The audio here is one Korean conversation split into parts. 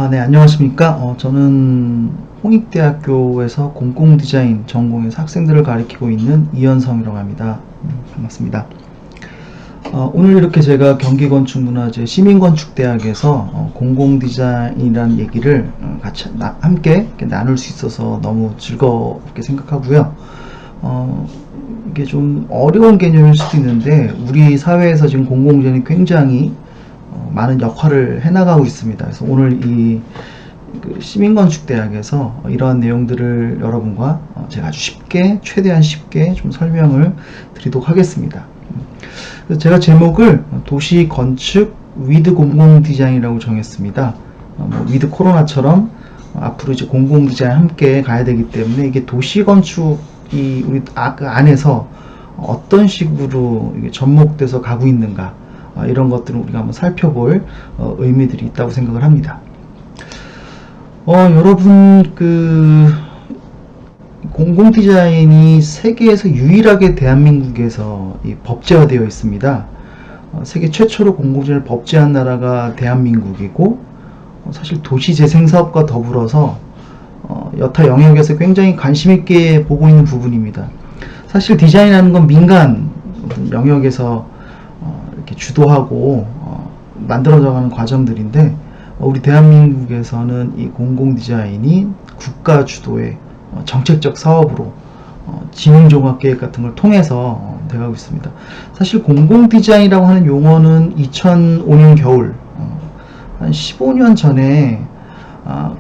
네, 안녕하십니까. 저는 홍익대학교에서 공공디자인 전공에서 학생들을 가르치고 있는 이현성이라고 합니다. 반갑습니다. 오늘 이렇게 제가 경기건축문화재 시민건축대학에서 공공디자인이라는 얘기를 같이 함께 나눌 수 있어서 너무 즐겁게 생각하고요. 이게 좀 어려운 개념일 수도 있는데 우리 사회에서 지금 공공디자인이 굉장히 많은 역할을 해나가고 있습니다. 그래서 오늘 이 시민건축대학에서 이러한 내용들을 여러분과 제가 아주 쉽게, 최대한 쉽게 좀 설명을 드리도록 하겠습니다. 그래서 제가 제목을 도시건축 위드 공공디자인이라고 정했습니다. 위드 코로나처럼 앞으로 이제 공공디자인 함께 가야 되기 때문에 이게 도시건축이 우리 그 안에서 어떤 식으로 이게 접목돼서 가고 있는가, 이런 것들을 우리가 한번 살펴볼 의미들이 있다고 생각을 합니다. 여러분, 공공디자인이 세계에서 유일하게 대한민국에서 법제화되어 있습니다. 세계 최초로 공공디자인을 법제한 나라가 대한민국이고, 사실 도시재생사업과 더불어서 여타 영역에서 굉장히 관심있게 보고 있는 부분입니다. 사실 디자인하는 건 민간 영역에서 이렇게 주도하고 만들어져가는 과정들인데, 우리 대한민국에서는 이 공공디자인이 국가 주도의 정책적 사업으로 지능종합계획 같은 걸 통해서 돼가고 있습니다. 사실 공공디자인이라고 하는 용어는 2005년 겨울, 한 15년 전에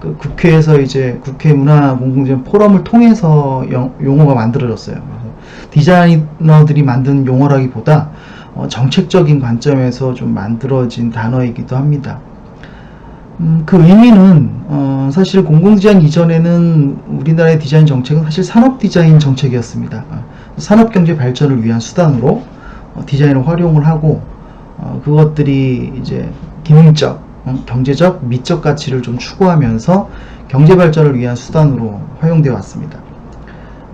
그 국회에서 이제 국회 문화공공디자인 포럼을 통해서 용어가 만들어졌어요. 디자이너들이 만든 용어라기보다 정책적인 관점에서 좀 만들어진 단어이기도 합니다. 그 의미는 사실 공공디자인 이전에는 우리나라의 디자인 정책은 사실 산업디자인 정책이었습니다. 산업경제 발전을 위한 수단으로 디자인을 활용을 하고 그것들이 이제 기능적, 경제적, 미적 가치를 좀 추구하면서 경제 발전을 위한 수단으로 활용되어 왔습니다.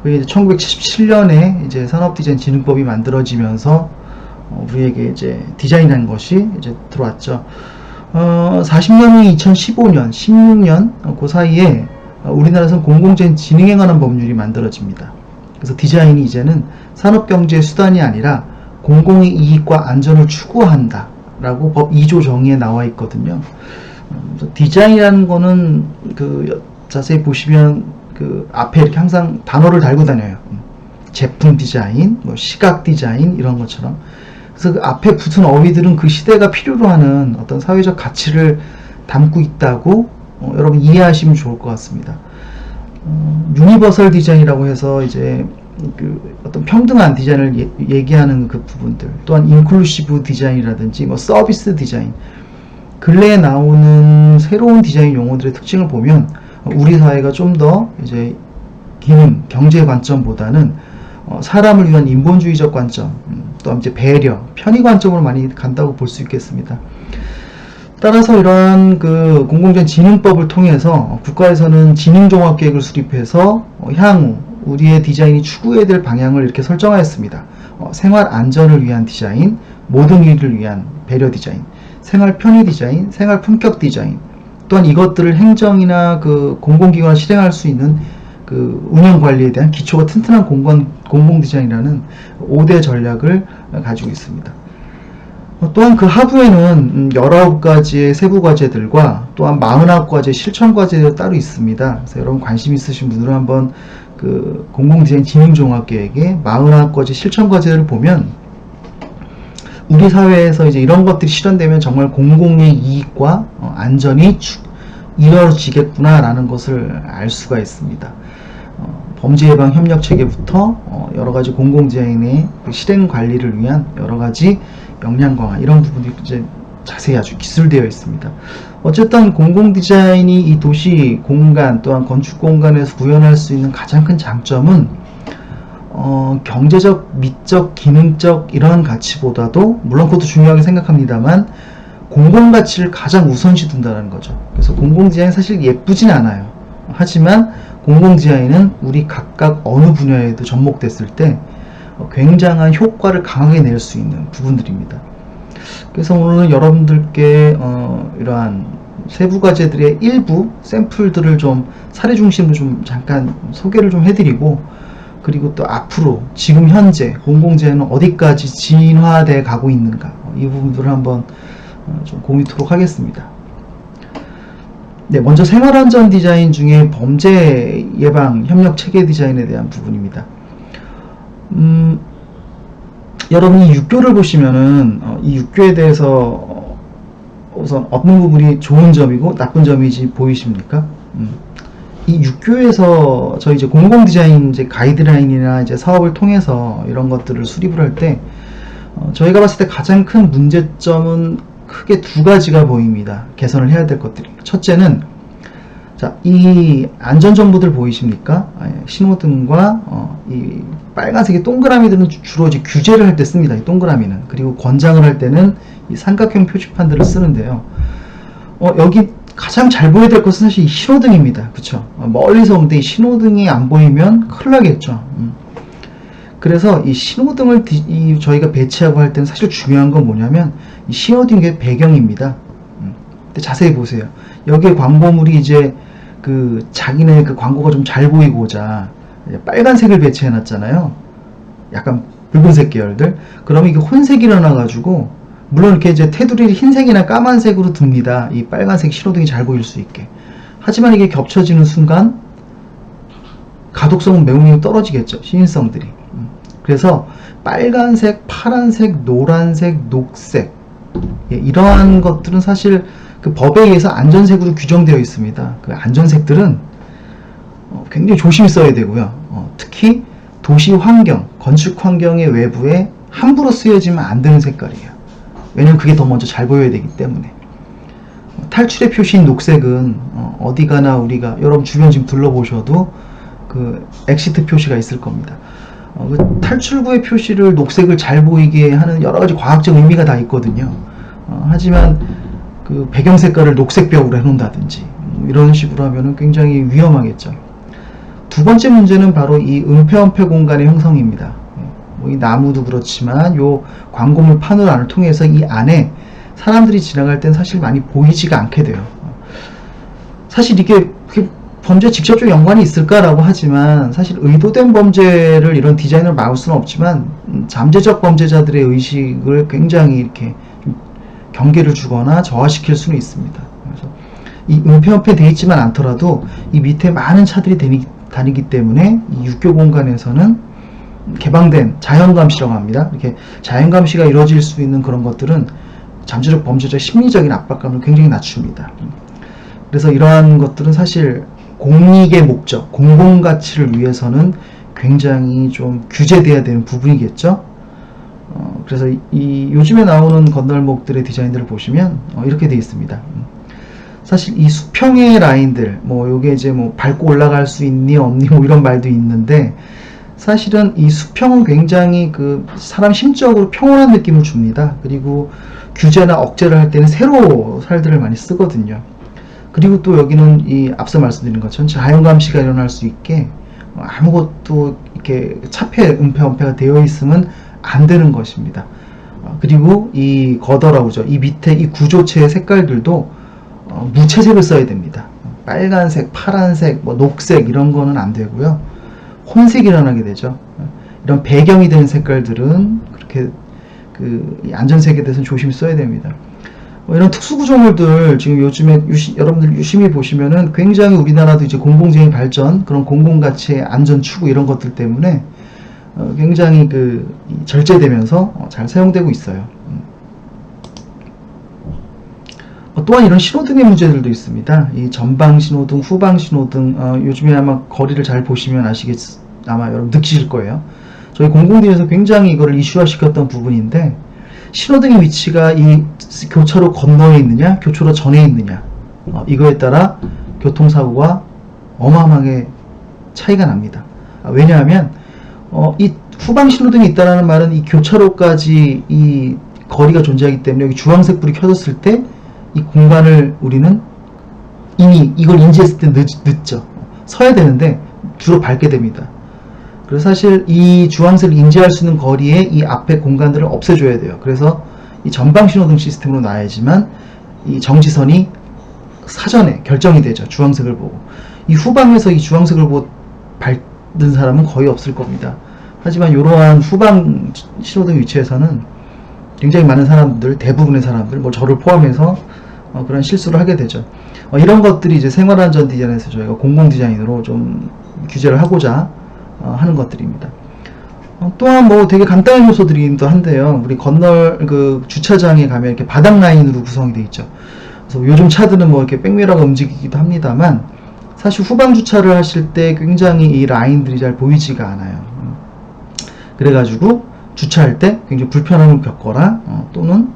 그게 1977년에 이제 산업디자인진흥법이 만들어지면서 우리에게 이제 디자인이라는 것이 이제 들어왔죠. 40년 후 2015년, 16년 그 사이에 우리나라에서는 공공디자인 진흥에 관한 법률이 만들어집니다. 그래서 디자인이 이제는 산업경제의 수단이 아니라 공공의 이익과 안전을 추구한다 라고 법 2조 정의에 나와 있거든요. 그래서 디자인이라는 거는 자세히 보시면 앞에 이렇게 항상 단어를 달고 다녀요. 제품 디자인, 시각 디자인 이런 것처럼. 그래서 그 앞에 붙은 어휘들은 그 시대가 필요로 하는 어떤 사회적 가치를 담고 있다고 여러분 이해하시면 좋을 것 같습니다. 유니버설 디자인이라고 해서 이제 어떤 평등한 디자인을 얘기하는 그 부분들, 또한 인클루시브 디자인이라든지 서비스 디자인, 근래에 나오는 새로운 디자인 용어들의 특징을 보면 우리 사회가 좀 더 이제 기능, 경제 관점보다는 사람을 위한 인본주의적 관점, 또 이제 배려, 편의 관점으로 많이 간다고 볼 수 있겠습니다. 따라서 이러한 공공디자인 진흥법을 통해서 국가에서는 진흥종합계획을 수립해서 향후 우리의 디자인이 추구해야 될 방향을 이렇게 설정하였습니다. 생활 안전을 위한 디자인, 모든 이를 위한 배려 디자인, 생활 편의 디자인, 생활 품격 디자인, 또한 이것들을 행정이나 공공기관을 실행할 수 있는 운영 관리에 대한 기초가 튼튼한 공공 디자인이라는 5대 전략을 가지고 있습니다. 또한 그 하부에는 19가지의 세부 과제들과 또한 49가지의 실천 과제가 따로 있습니다. 그래서 여러분 관심 있으신 분들은 한번 공공 디자인 진흥종합계획의 49가지 실천 과제를 보면 우리 사회에서 이제 이런 것들이 실현되면 정말 공공의 이익과 안전이 이루어지겠구나라는 것을 알 수가 있습니다. 범죄 예방 협력 체계부터 여러 가지 공공 디자인의 실행 관리를 위한 여러 가지 역량 강화, 이런 부분이 이제 자세히 아주 기술되어 있습니다. 어쨌든 공공 디자인이 이 도시 공간 또한 건축 공간에서 구현할 수 있는 가장 큰 장점은 경제적, 미적, 기능적 이러한 가치보다도 물론 그것도 중요하게 생각합니다만 공공 가치를 가장 우선시 둔다는 거죠. 그래서 공공 디자인 사실 예쁘진 않아요. 하지만 공공 디자인은 우리 각각 어느 분야에도 접목됐을 때 굉장한 효과를 강하게 낼 수 있는 부분들입니다. 그래서 오늘은 여러분들께 이러한 세부 과제들의 일부 샘플들을 좀 사례 중심으로 좀 잠깐 소개를 좀 해드리고, 그리고 또 앞으로 지금 현재 공공재는 어디까지 진화돼 가고 있는가, 이 부분들을 한번 좀 공유토록 하겠습니다. 네, 먼저 생활안전 디자인 중에 범죄 예방 협력 체계 디자인에 대한 부분입니다. 여러분이 6교를 보시면은 이 6교에 대해서 우선 어떤 부분이 좋은 점이고 나쁜 점이지 보이십니까? 이 6교에서 저희 이제 공공 디자인 이제 가이드라인이나 이제 사업을 통해서 이런 것들을 수립을 할 때 저희가 봤을 때 가장 큰 문제점은 크게 두 가지가 보입니다. 개선을 해야 될 것들이. 첫째는, 자, 이 안전정보들 보이십니까? 신호등과 이 빨간색의 동그라미들은 주로 이제 규제를 할 때 씁니다. 이 동그라미는. 그리고 권장을 할 때는 이 삼각형 표지판들을 쓰는데요. 여기 가장 잘 보여야 될 것은 사실 이 신호등입니다. 그쵸? 멀리서 오는데 이 신호등이 안 보이면 큰일 나겠죠. 그래서 이 신호등을 저희가 배치하고 할 때는 사실 중요한 건 뭐냐면 이 신호등의 배경입니다. 근데 자세히 보세요. 여기에 광고물이 이제 그 자기네 그 광고가 좀 잘 보이고자 빨간색을 배치해 놨잖아요. 약간 붉은색 계열들. 그러면 이게 혼색이 일어나가지고, 물론 이렇게 이제 테두리를 흰색이나 까만색으로 둡니다. 이 빨간색 신호등이 잘 보일 수 있게. 하지만 이게 겹쳐지는 순간 가독성은 매우 떨어지겠죠. 신인성들이. 그래서 빨간색, 파란색, 노란색, 녹색, 이러한 것들은 사실 그 법에 의해서 안전색으로 규정되어 있습니다. 그 안전색들은 굉장히 조심히 써야 되고요. 특히 도시 환경, 건축 환경의 외부에 함부로 쓰여지면 안 되는 색깔이에요. 왜냐면 그게 더 먼저 잘 보여야 되기 때문에. 탈출의 표시인 녹색은 어디 가나 우리가 여러분 주변 지금 둘러보셔도 그 엑시트 표시가 있을 겁니다. 그 탈출구의 표시를 녹색을 잘 보이게 하는 여러 가지 과학적 의미가 다 있거든요. 하지만 그 배경 색깔을 녹색 벽으로 해놓는다든지 이런 식으로 하면은 굉장히 위험하겠죠. 두 번째 문제는 바로 이 은폐 공간의 형성입니다. 뭐 이 나무도 그렇지만 요 광고물 파노라를 통해서 이 안에 사람들이 지나갈 땐 사실 많이 보이지가 않게 돼요. 사실 이게 범죄에 직접적 연관이 있을까라고 하지만 사실 의도된 범죄를 이런 디자인을 막을 수는 없지만 잠재적 범죄자들의 의식을 굉장히 이렇게 경계를 주거나 저하시킬 수는 있습니다. 그래서 이 은폐 되어 있지만 않더라도 이 밑에 많은 차들이 다니기 때문에 이 육교 공간에서는 개방된 자연감시라고 합니다. 이렇게 자연감시가 이루어질 수 있는 그런 것들은 잠재적 범죄자의 심리적인 압박감을 굉장히 낮춥니다. 그래서 이러한 것들은 사실 공익의 목적, 공공가치를 위해서는 굉장히 좀 규제돼야 되는 부분이겠죠. 그래서 요즘에 나오는 건널목들의 디자인들을 보시면 이렇게 되어 있습니다. 사실 이 수평의 라인들, 뭐 요게 이제 뭐 밟고 올라갈 수 있니 없니 뭐 이런 말도 있는데, 사실은 이 수평은 굉장히 그 사람 심적으로 평온한 느낌을 줍니다. 그리고 규제나 억제를 할 때는 세로 살들을 많이 쓰거든요. 그리고 또 여기는 이 앞서 말씀드린 것처럼 자연감시가 일어날 수 있게 아무것도 이렇게 차폐, 은폐가 되어 있으면 안 되는 것입니다. 그리고 이 거더라고 하죠. 이 밑에 이 구조체의 색깔들도 무채색을 써야 됩니다. 빨간색, 파란색, 뭐 녹색 이런 거는 안 되고요. 혼색이 일어나게 되죠. 이런 배경이 되는 색깔들은 그렇게 그 안전색에 대해서는 조심히 써야 됩니다. 이런 특수구조물들 지금 요즘에 여러분들 유심히 보시면은 굉장히 우리나라도 이제 공공재생 발전, 그런 공공가치의 안전 추구 이런 것들 때문에 굉장히 그 절제되면서 잘 사용되고 있어요. 또한 이런 신호등의 문제들도 있습니다. 이 전방 신호등, 후방 신호등, 요즘에 아마 거리를 잘 보시면 아마 여러분 느끼실 거예요. 저희 공공디에서 굉장히 이거를 이슈화 시켰던 부분인데, 신호등의 위치가 이 교차로 건너에 있느냐, 교차로 전에 있느냐, 이거에 따라 교통사고가 어마어마하게 차이가 납니다. 왜냐하면 이 후방 신호등이 있다는 말은 이 교차로까지 이 거리가 존재하기 때문에 여기 주황색 불이 켜졌을 때 이 공간을 우리는 이미 이걸 인지했을 때 늦죠. 서야 되는데 주로 밟게 됩니다. 그래서 사실 이 주황색을 인지할 수 있는 거리에 이 앞에 공간들을 없애줘야 돼요. 그래서 이 전방 신호등 시스템으로 놔야지만 이 정지선이 사전에 결정이 되죠. 주황색을 보고. 이 후방에서 이 주황색을 보고 밟는 사람은 거의 없을 겁니다. 하지만 이러한 후방 신호등 위치에서는 굉장히 많은 사람들, 대부분의 사람들, 뭐 저를 포함해서 그런 실수를 하게 되죠. 이런 것들이 이제 생활안전 디자인에서 저희가 공공 디자인으로 좀 규제를 하고자 하는 것들입니다. 또한 뭐 되게 간단한 요소들이기도 한데요. 우리 그 주차장에 가면 이렇게 바닥 라인으로 구성이 되어 있죠. 그래서 요즘 차들은 뭐 이렇게 백미러가 움직이기도 합니다만 사실 후방 주차를 하실 때 굉장히 이 라인들이 잘 보이지가 않아요. 그래가지고 주차할 때 굉장히 불편함을 겪거나 또는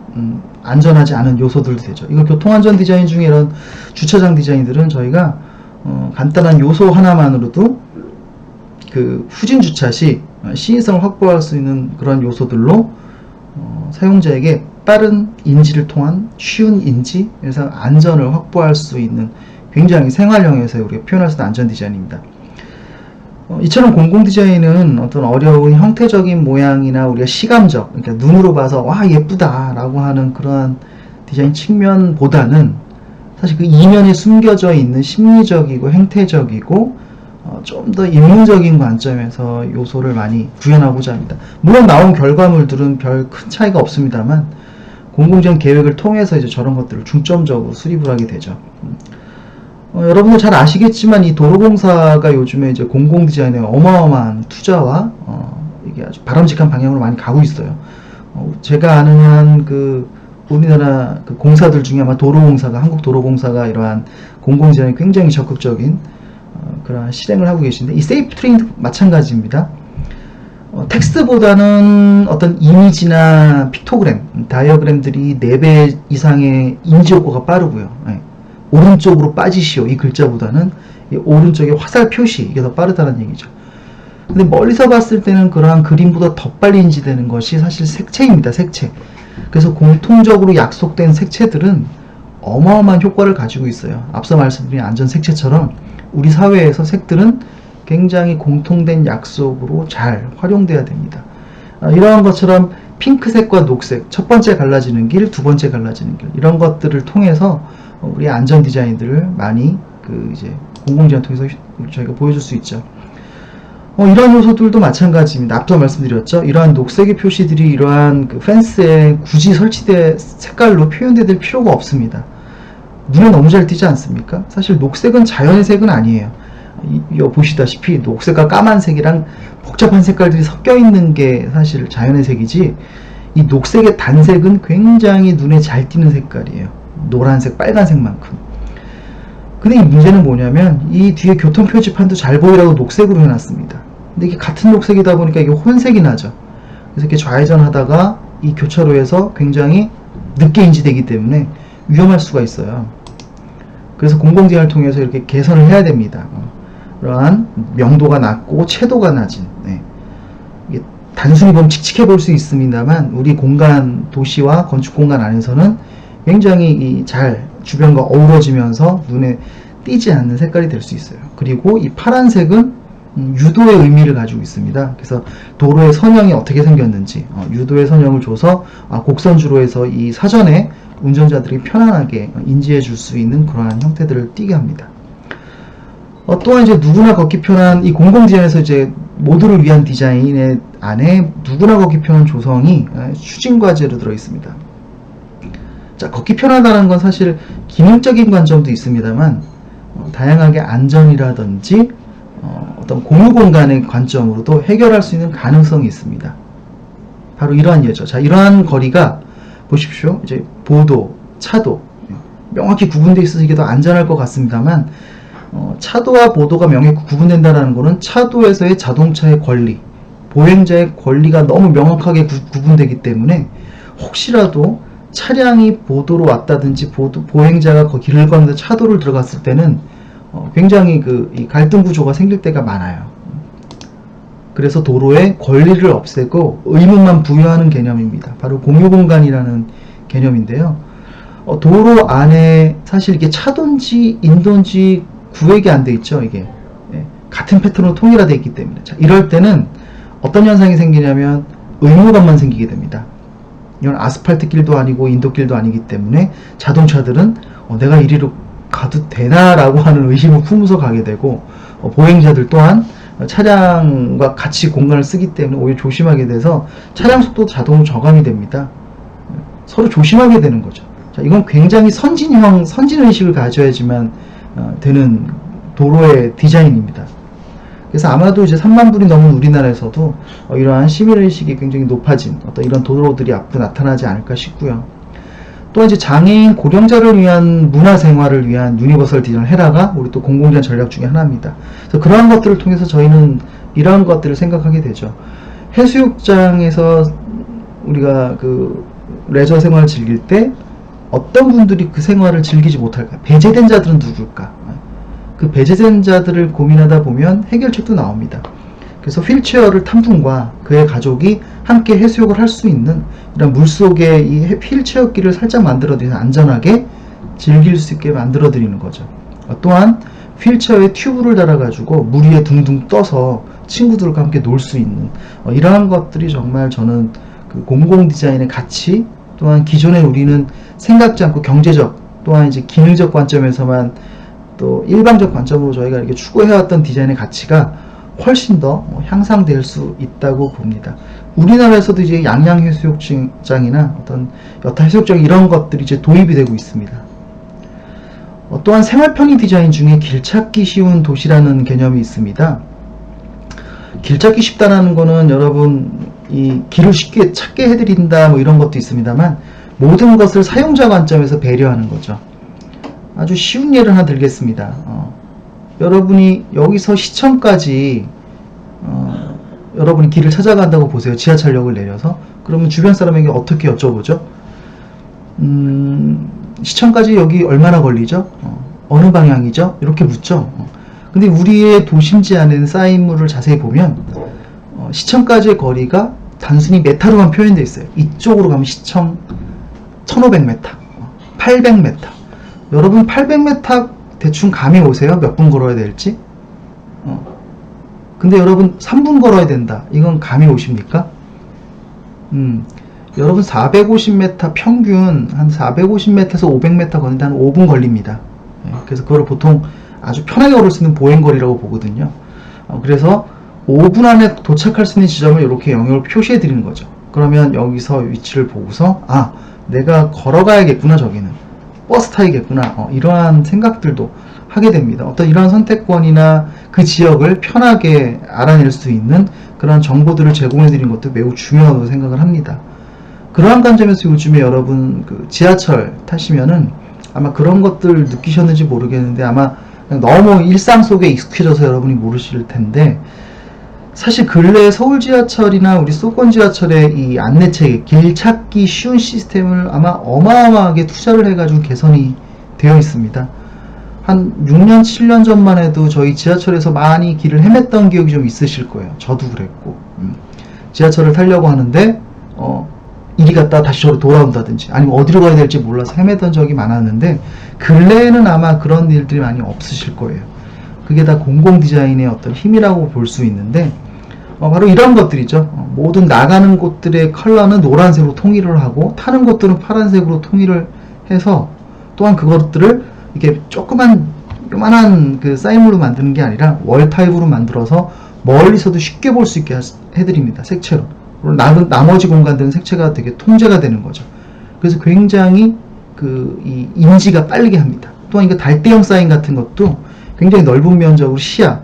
안전하지 않은 요소들도 되죠. 이거 교통안전 디자인 중에 이런 주차장 디자인들은 저희가 간단한 요소 하나만으로도 그 후진 주차 시 시인성을 확보할 수 있는 그런 요소들로 사용자에게 빠른 인지를 통한 쉬운 인지, 그래서 안전을 확보할 수 있는 굉장히 생활형에서 우리가 표현할 수 있는 안전 디자인입니다. 이처럼 공공 디자인은 어떤 어려운 형태적인 모양이나 우리가 시감적, 그러니까 눈으로 봐서 와 예쁘다 라고 하는 그런 디자인 측면보다는 사실 그 이면에 숨겨져 있는 심리적이고 행태적이고 좀 더 인문적인 관점에서 요소를 많이 구현하고자 합니다. 물론 나온 결과물들은 별 큰 차이가 없습니다만 공공디자인 계획을 통해서 이제 저런 것들을 중점적으로 수립을 하게 되죠. 여러분들 잘 아시겠지만 이 도로공사가 요즘에 이제 공공디자인에 어마어마한 투자와 이게 아주 바람직한 방향으로 많이 가고 있어요. 제가 아는 한 그 우리나라 그 공사들 중에 아마 도로공사가, 한국도로공사가 이러한 공공디자인에 굉장히 적극적인 그런 실행을 하고 계신데, 이 세이프 트레인도 마찬가지입니다. 텍스트보다는 어떤 이미지나 픽토그램, 다이어그램들이 4배 이상의 인지 효과가 빠르고요. 오른쪽으로 빠지시오 이 글자보다는 이 오른쪽에 화살 표시, 이게 더 빠르다는 얘기죠. 근데 멀리서 봤을 때는 그러한 그림보다 더 빨리 인지되는 것이 사실 색채입니다. 색채. 그래서 공통적으로 약속된 색채들은 어마어마한 효과를 가지고 있어요. 앞서 말씀드린 안전 색채처럼 우리 사회에서 색들은 굉장히 공통된 약속으로 잘 활용돼야 됩니다. 이러한 것처럼 핑크색과 녹색, 첫 번째 갈라지는 길, 두 번째 갈라지는 길, 이런 것들을 통해서 우리 안전 디자인들을 많이 이제 공공디자인 통해서 저희가 보여줄 수 있죠. 이러한 요소들도 마찬가지입니다. 앞서 말씀드렸죠. 이러한 녹색의 표시들이 이러한 그 펜스에 굳이 설치된 색깔로 표현될 필요가 없습니다. 눈에 너무 잘 띄지 않습니까? 사실 녹색은 자연의 색은 아니에요. 이거 보시다시피 녹색과 까만색이랑 복잡한 색깔들이 섞여 있는 게 사실 자연의 색이지, 이 녹색의 단색은 굉장히 눈에 잘 띄는 색깔이에요. 노란색, 빨간색만큼. 근데 이 문제는 뭐냐면 이 뒤에 교통 표지판도 잘 보이라고 녹색으로 해놨습니다. 근데 이게 같은 녹색이다 보니까 이게 혼색이 나죠. 그래서 이렇게 좌회전 하다가 이 교차로에서 굉장히 늦게 인지되기 때문에 위험할 수가 있어요. 그래서 공공디자인을 통해서 이렇게 개선을 해야 됩니다. 그러한 명도가 낮고 채도가 낮은, 이게 단순히 보면 칙칙해 볼 수 있습니다만 우리 공간, 도시와 건축 공간 안에서는 굉장히 잘 주변과 어우러지면서 눈에 띄지 않는 색깔이 될 수 있어요. 그리고 이 파란색은 유도의 의미를 가지고 있습니다. 그래서 도로의 선형이 어떻게 생겼는지 유도의 선형을 줘서 곡선주로해서 이 사전에 운전자들이 편안하게 인지해 줄 수 있는 그러한 형태들을 띄게 합니다. 또한 이제 누구나 걷기 편한 이 공공디자인에서 이제 모두를 위한 디자인의 안에 누구나 걷기 편한 조성이 추진과제로 들어 있습니다. 자, 걷기 편하다는 건 사실 기능적인 관점도 있습니다만 다양하게 안전이라든지 어떤 공유 공간의 관점으로도 해결할 수 있는 가능성이 있습니다. 바로 이러한 예죠. 자, 이러한 거리가 보십시오. 이제 보도, 차도 명확히 구분되어 있어서 이게 더 안전할 것 같습니다만 차도와 보도가 명확히 구분된다는 것은 차도에서의 자동차의 권리, 보행자의 권리가 너무 명확하게 구분되기 때문에 혹시라도 차량이 보도로 왔다든지 보행자가 길을 걷는데 차도를 들어갔을 때는 굉장히 이 갈등 구조가 생길 때가 많아요. 그래서 도로의 권리를 없애고 의무만 부여하는 개념입니다. 바로 공유공간이라는 개념인데요. 도로 안에 사실 이게 차도인지 인도인지 구획이 안 돼 있죠. 이게 같은 패턴으로 통일화되어 있기 때문에. 자, 이럴 때는 어떤 현상이 생기냐면 의무감만 생기게 됩니다. 이건 아스팔트 길도 아니고 인도길도 아니기 때문에 자동차들은 내가 이리로 가도 되나라고 하는 의심을 품으면서 가게 되고, 보행자들 또한 차량과 같이 공간을 쓰기 때문에 오히려 조심하게 돼서 차량 속도 자동으로 저감이 됩니다. 서로 조심하게 되는 거죠. 자, 이건 굉장히 선진의식을 가져야지만 되는 도로의 디자인입니다. 그래서 아마도 이제 3만 불이 넘은 우리나라에서도 이러한 시민의식이 굉장히 높아진 어떤 이런 도로들이 앞으로 나타나지 않을까 싶고요. 또 이제 장애인 고령자를 위한 문화생활을 위한 유니버설 디자인 헤라가 우리 또 공공재원 전략 중에 하나입니다. 그래서 그러한 것들을 통해서 저희는 이러한 것들을 생각하게 되죠. 해수욕장에서 우리가 그 레저 생활을 즐길 때 어떤 분들이 그 생활을 즐기지 못할까? 배제된 자들은 누굴까? 그 배제된 자들을 고민하다 보면 해결책도 나옵니다. 그래서 휠체어를 탄 분과 그의 가족이 함께 해수욕을 할 수 있는 이런 물속에 이 휠체어길을 살짝 만들어드려서 안전하게 즐길 수 있게 만들어드리는 거죠. 또한 휠체어에 튜브를 달아가지고 물 위에 둥둥 떠서 친구들과 함께 놀 수 있는 이러한 것들이 정말 저는 그 공공 디자인의 가치, 또한 기존에 우리는 생각지 않고 경제적 또한 이제 기능적 관점에서만 또 일방적 관점으로 저희가 이렇게 추구해왔던 디자인의 가치가 훨씬 더 향상될 수 있다고 봅니다. 우리나라에서도 이제 양양해수욕장이나 어떤 여타 해수욕장 이런 것들이 이제 도입이 되고 있습니다. 또한 생활편의 디자인 중에 길찾기 쉬운 도시라는 개념이 있습니다. 길찾기 쉽다라는 거는 여러분 이 길을 쉽게 찾게 해드린다 뭐 이런 것도 있습니다만 모든 것을 사용자 관점에서 배려하는 거죠. 아주 쉬운 예를 하나 들겠습니다. 여러분이 여기서 시청까지 여러분이 길을 찾아간다고 보세요. 지하철역을 내려서. 그러면 주변 사람에게 어떻게 여쭤보죠? 시청까지 여기 얼마나 걸리죠? 어느 방향이죠? 이렇게 묻죠. 근데 우리의 도심지 안에는 사인물을 자세히 보면 시청까지의 거리가 단순히 메타로만 표현되어 있어요. 이쪽으로 가면 시청 1500m, 800m. 여러분 800m 대충 감이 오세요? 몇 분 걸어야 될지? 근데 여러분 3분 걸어야 된다. 이건 감이 오십니까? 여러분 450m 평균 한 450m에서 500m 걷는데 한 5분 걸립니다. 그래서 그걸 보통 아주 편하게 걸을 수 있는 보행거리라고 보거든요. 그래서 5분 안에 도착할 수 있는 지점을 이렇게 영역을 표시해 드리는 거죠. 그러면 여기서 위치를 보고서 아, 내가 걸어가야겠구나, 저기는 버스 타야겠구나, 이러한 생각들도 하게 됩니다. 어떤 이러한 선택권이나 그 지역을 편하게 알아낼 수 있는 그런 정보들을 제공해 드리는 것도 매우 중요하다고 생각을 합니다. 그러한 관점에서 요즘에 여러분 그 지하철 타시면은 아마 그런 것들 느끼셨는지 모르겠는데 아마 너무 일상 속에 익숙해져서 여러분이 모르실 텐데, 사실 근래 서울 지하철이나 우리 수도권 지하철의 이 안내체계, 길 찾기 쉬운 시스템을 아마 어마어마하게 투자를 해가지고 개선이 되어 있습니다. 한 6년, 7년 전만 해도 저희 지하철에서 많이 길을 헤맸던 기억이 좀 있으실 거예요. 저도 그랬고. 지하철을 타려고 하는데 이리 갔다 다시 저로 돌아온다든지 아니면 어디로 가야 될지 몰라서 헤매던 적이 많았는데, 근래에는 아마 그런 일들이 많이 없으실 거예요. 그게 다 공공 디자인의 어떤 힘이라고 볼 수 있는데, 바로 이런 것들이죠. 모든 나가는 곳들의 컬러는 노란색으로 통일을 하고 타는 곳들은 파란색으로 통일을 해서, 또한 그것들을 이렇게 요만한 그 사인물로 만드는 게 아니라 월 타입으로 만들어서 멀리서도 쉽게 볼 수 있게 해드립니다. 색채로. 나머지 공간들은 색채가 되게 통제가 되는 거죠. 그래서 굉장히 이 인지가 빠르게 합니다. 또한 이거 달대형 사인 같은 것도 굉장히 넓은 면적으로 시야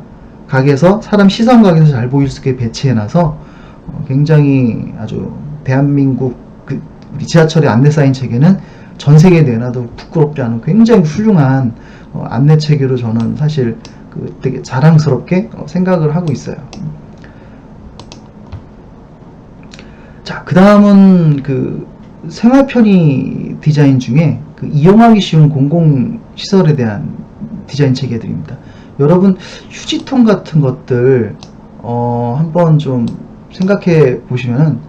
각에서 사람 시선 각에서 잘 보일 수 있게 배치해놔서 굉장히 아주 대한민국 우리 지하철의 안내 사인 체계는 전 세계에 내놔도 부끄럽지 않은 굉장히 훌륭한 안내 체계로 저는 사실 되게 자랑스럽게 생각을 하고 있어요. 자, 그 다음은 생활 편의 디자인 중에 이용하기 쉬운 공공시설에 대한 디자인 체계들입니다. 여러분 휴지통 같은 것들 한번 좀 생각해 보시면은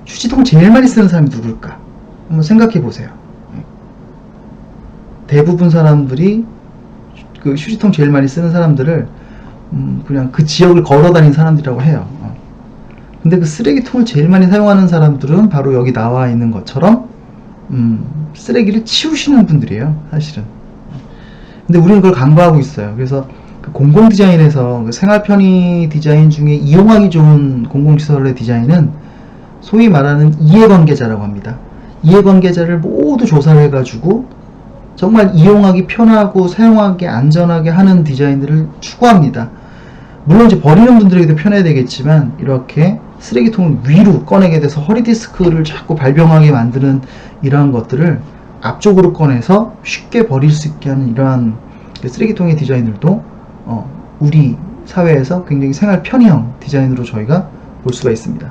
휴지통 제일 많이 쓰는 사람이 누굴까? 한번 생각해 보세요. 대부분 사람들이 그 휴지통 제일 많이 쓰는 사람들을 그냥 그 지역을 걸어 다니는 사람들이라고 해요. 근데 그 쓰레기통을 제일 많이 사용하는 사람들은 바로 여기 나와 있는 것처럼 쓰레기를 치우시는 분들이에요, 사실은. 근데 우리는 그걸 간과하고 있어요. 그래서 그 공공 디자인에서 그 생활 편의 디자인 중에 이용하기 좋은 공공시설의 디자인은 소위 말하는 이해관계자라고 합니다. 이해관계자를 모두 조사를 해가지고 정말 이용하기 편하고 사용하기 안전하게 하는 디자인들을 추구합니다. 물론 이제 버리는 분들에게도 편해야 되겠지만 이렇게 쓰레기통을 위로 꺼내게 돼서 허리디스크를 자꾸 발병하게 만드는 이러한 것들을 앞쪽으로 꺼내서 쉽게 버릴 수 있게 하는 이러한 쓰레기통의 디자인들도 우리 사회에서 굉장히 생활 편의형 디자인으로 저희가 볼 수가 있습니다.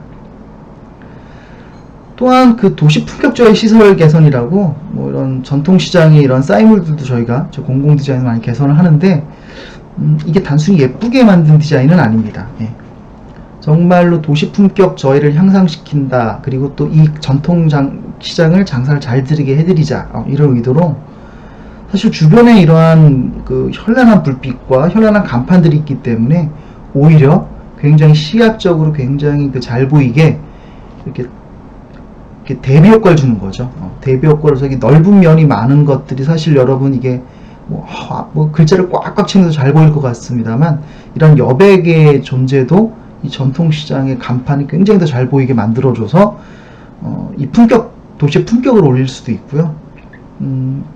또한 그 도시 품격적인 시설 개선이라고 뭐 이런 전통시장의 이런 싸이물들도 저희가 공공 디자인을 많이 개선을 하는데 이게 단순히 예쁘게 만든 디자인은 아닙니다. 예. 정말로 도시 품격 저해를 향상시킨다. 그리고 또 이 전통 시장을 장사를 잘 들리게 해드리자. 이런 의도로 사실 주변에 이러한 그 현란한 불빛과 현란한 간판들이 있기 때문에 오히려 굉장히 시각적으로 굉장히 그 잘 보이게 이렇게 대비 효과를 주는 거죠. 대비 효과로서 이게 넓은 면이 많은 것들이 사실 여러분 이게 뭐 글자를 꽉꽉 채워서 잘 보일 것 같습니다만 이런 여백의 존재도 이 전통시장의 간판이 굉장히 더 잘 보이게 만들어줘서 이 도시의 품격을 올릴 수도 있고요.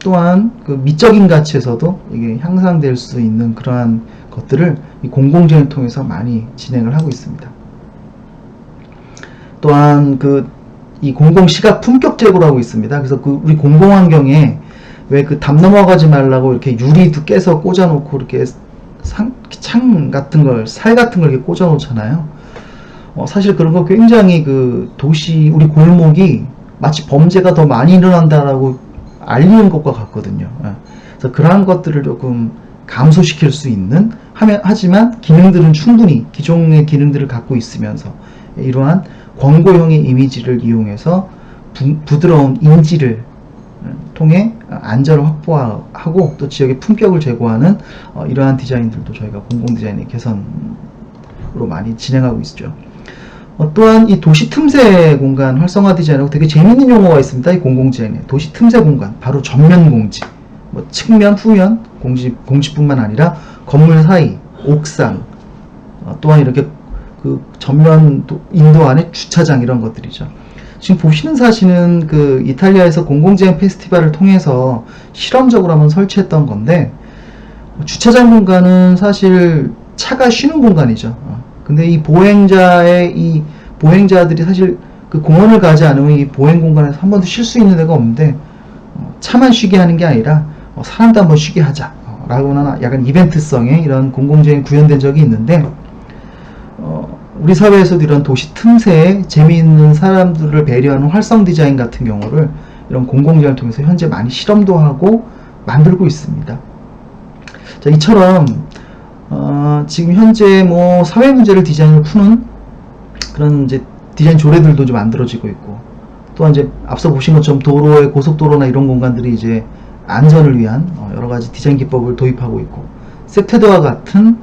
또한 그 미적인 가치에서도 이게 향상될 수 있는 그러한 것들을 이 공공재를 통해서 많이 진행을 하고 있습니다. 또한 이 공공시각 품격 제고라고 있습니다. 그래서 우리 공공환경에 왜 그 담 넘어가지 말라고 이렇게 유리도 깨서 꽂아놓고 이렇게 창 같은 걸, 살 같은 걸 이렇게 꽂아놓잖아요. 사실 그런 거 굉장히 그 도시, 우리 골목이 마치 범죄가 더 많이 일어난다라고 알리는 것과 같거든요. 그래서 그러한 것들을 조금 감소시킬 수 있는, 하지만 기능들은 충분히 기존의 기능들을 갖고 있으면서 이러한 광고형의 이미지를 이용해서 부드러운 인지를 통해 안전을 확보하고 또 지역의 품격을 제고하는 이러한 디자인들도 저희가 공공디자인의 개선으로 많이 진행하고 있죠. 또한 이 도시 틈새 공간 활성화 디자인하고 되게 재미있는 용어가 있습니다. 이 공공디자인에 도시 틈새 공간, 바로 전면 공지, 뭐 측면, 후면 공지뿐만 아니라 건물 사이, 옥상, 또한 이렇게 그 전면 인도 안에 주차장 이런 것들이죠. 지금 보시는 사진은 그 이탈리아에서 공공디자인 페스티벌을 통해서 실험적으로 한번 설치했던 건데 주차장 공간은 사실 차가 쉬는 공간이죠. 근데 이 보행자들이 사실 그 공원을 가지 않으면 이 보행 공간에서 한 번도 쉴 수 있는 데가 없는데 차만 쉬게 하는 게 아니라 사람도 한번 쉬게 하자 라고나 약간 이벤트성의 이런 공공디자인 구현된 적이 있는데 우리 사회에서도 이런 도시 틈새에 재미있는 사람들을 배려하는 활성 디자인 같은 경우를 이런 공공디자인을 통해서 현재 많이 실험도 하고 만들고 있습니다. 자, 이처럼 지금 현재 뭐 사회 문제를 디자인을 푸는 그런 이제 디자인 조례들도 좀 만들어지고 있고, 또한 이제 앞서 보신 것처럼 도로의 고속도로나 이런 공간들이 이제 안전을 위한 여러 가지 디자인 기법을 도입하고 있고, 섹테드와 같은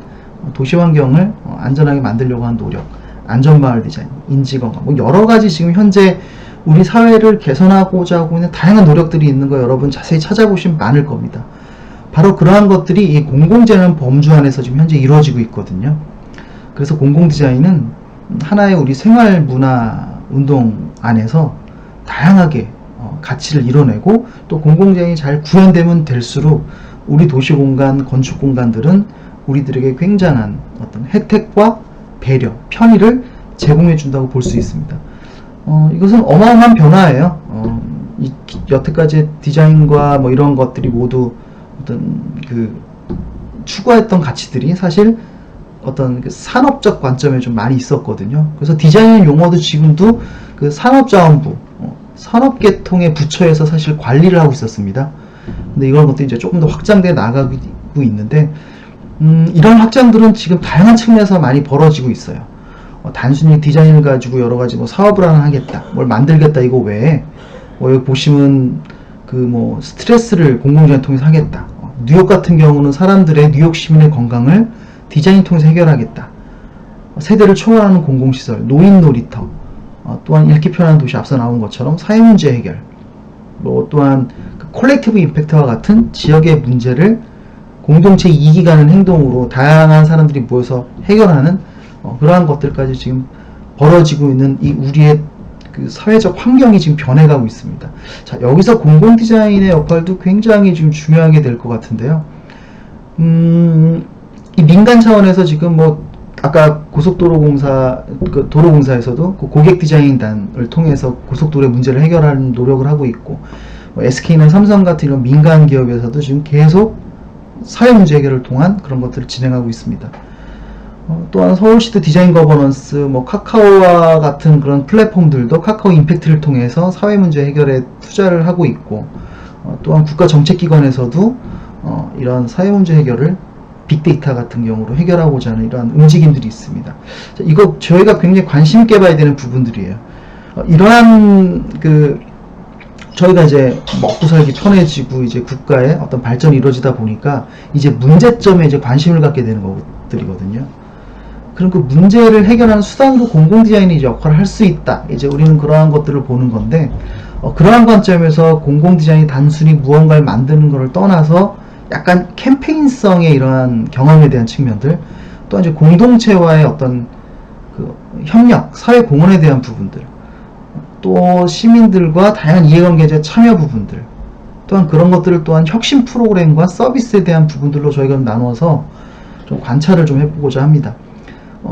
도시 환경을 안전하게 만들려고 하는 노력, 안전마을 디자인, 인지건강, 뭐 여러 가지 지금 현재 우리 사회를 개선하고자 하고 있는 다양한 노력들이 있는 거 여러분 자세히 찾아보시면 많을 겁니다. 바로 그러한 것들이 이 공공디자인 범주 안에서 지금 현재 이루어지고 있거든요. 그래서 공공디자인은 하나의 우리 생활 문화 운동 안에서 다양하게 가치를 이뤄내고, 또 공공디자인이 잘 구현되면 될수록 우리 도시공간, 건축공간들은 우리들에게 굉장한 어떤 혜택과 배려, 편의를 제공해 준다고 볼 수 있습니다. 이것은 어마어마한 변화예요. 여태까지 디자인과 뭐 이런 것들이 모두 어떤 그 추구했던 가치들이 사실 어떤 그 산업적 관점에 좀 많이 있었거든요. 그래서 디자인 용어도 지금도 그 산업자원부, 산업계통의 부처에서 사실 관리를 하고 있었습니다. 근데 이런 것도 이제 조금 더 확장돼 나가고 있는데, 이런 확장들은 지금 다양한 측면에서 많이 벌어지고 있어요. 단순히 디자인을 가지고 여러 가지 뭐 사업을 하나 하겠다, 뭘 만들겠다 이거 외에 여기 보시면 그 뭐 스트레스를 공공디자인 통해서 하겠다. 뉴욕 같은 경우는 사람들의 뉴욕 시민의 건강을 디자인 통해서 해결하겠다. 세대를 초월하는 공공시설, 노인 놀이터, 또한 읽기 편한 도시 앞서 나온 것처럼 사회문제 해결, 또한 그 콜렉티브 임팩트와 같은 지역의 문제를 공동체 이익이 가는 행동으로 다양한 사람들이 모여서 해결하는 그러한 것들까지 지금 벌어지고 있는 이 우리의 그 사회적 환경이 지금 변해가고 있습니다. 자, 여기서 공공 디자인의 역할도 굉장히 지금 중요하게 될 것 같은데요. 이 민간 차원에서 지금 뭐 아까 고속도로공사 그 도로공사에서도 그 고객 디자인단을 통해서 고속도로의 문제를 해결하는 노력을 하고 있고, SK나 삼성 같은 이런 민간 기업에서도 지금 계속 사회 문제 해결을 통한 그런 것들을 진행하고 있습니다. 또한 서울시도 디자인 거버넌스, 뭐 카카오와 같은 그런 플랫폼들도 카카오 임팩트를 통해서 사회 문제 해결에 투자를 하고 있고, 또한 국가정책기관에서도 이런 사회 문제 해결을 빅데이터 같은 경우로 해결하고자 하는 이러한 움직임들이 있습니다. 자, 이거 저희가 굉장히 관심 있게 봐야 되는 부분들이에요. 이러한 저희가 이제 먹고 살기 편해지고 이제 국가의 어떤 발전이 이루어지다 보니까 이제 문제점에 이제 관심을 갖게 되는 것들이거든요. 그럼 그 문제를 해결하는 수단으로 공공 디자인이 이제 역할을 할 수 있다. 이제 우리는 그러한 것들을 보는 건데, 그러한 관점에서 공공 디자인이 단순히 무언가를 만드는 것을 떠나서 약간 캠페인성의 이러한 경험에 대한 측면들, 또 이제 공동체와의 어떤 그 협력, 사회 공헌에 대한 부분들, 또 시민들과 다양한 이해관계자의 참여 부분들, 또한 그런 것들을 또한 혁신 프로그램과 서비스에 대한 부분들로 저희가 나누어서 좀 관찰을 좀 해보고자 합니다.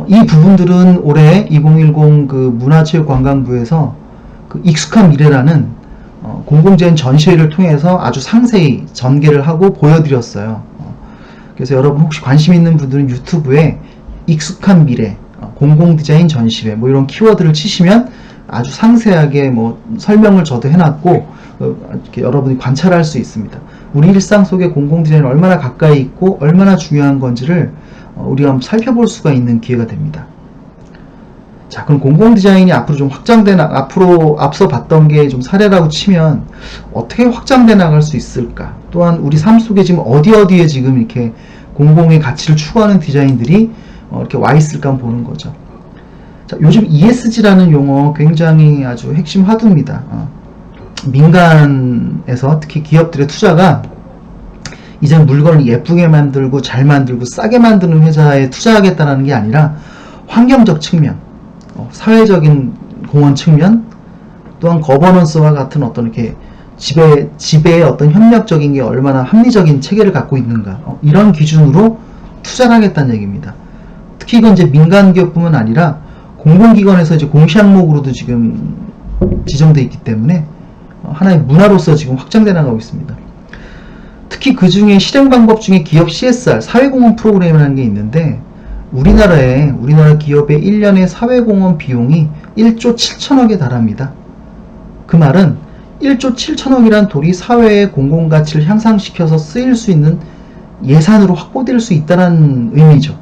이 부분들은 올해 2010 그 문화체육관광부에서 그 익숙한 미래라는 공공재인 전시회를 통해서 아주 상세히 전개를 하고 보여드렸어요. 그래서 여러분 혹시 관심 있는 분들은 유튜브에 익숙한 미래, 공공디자인 전시회 뭐 이런 키워드를 치시면 아주 상세하게 뭐 설명을 저도 해놨고 이렇게 여러분이 관찰할 수 있습니다. 우리 일상 속에 공공디자인이 얼마나 가까이 있고 얼마나 중요한 건지를 우리가 한번 살펴볼 수가 있는 기회가 됩니다. 자, 그럼 공공디자인이 앞으로 좀 앞으로 앞서 봤던 게 좀 사례라고 치면 어떻게 확장돼 나갈 수 있을까? 또한 우리 삶 속에 지금 어디에 지금 이렇게 공공의 가치를 추구하는 디자인들이 이렇게 와 있을까 한번 보는 거죠. 자, 요즘 ESG라는 용어 굉장히 아주 핵심 화두입니다. 민간에서 특히 기업들의 투자가 이제는 물건을 예쁘게 만들고 잘 만들고 싸게 만드는 회사에 투자하겠다는 게 아니라 환경적 측면, 사회적인 공헌 측면, 또한 거버넌스와 같은 어떤 이렇게 지배의 어떤 협력적인 게 얼마나 합리적인 체계를 갖고 있는가, 이런 기준으로 투자를 하겠다는 얘기입니다. 특히 이건 이제 민간 기업뿐만 아니라 공공기관에서 이제 공시 항목으로도 지금 지정되어 있기 때문에 하나의 문화로서 지금 확장돼 나가고 있습니다. 특히 그 중에 실행 방법 중에 기업 CSR, 사회공헌 프로그램이라는 게 있는데, 우리나라 기업의 1년의 사회공헌 비용이 1조 7천억에 달합니다. 그 말은 1조 7천억이란 돈이 사회의 공공가치를 향상시켜서 쓰일 수 있는 예산으로 확보될 수 있다는 의미죠.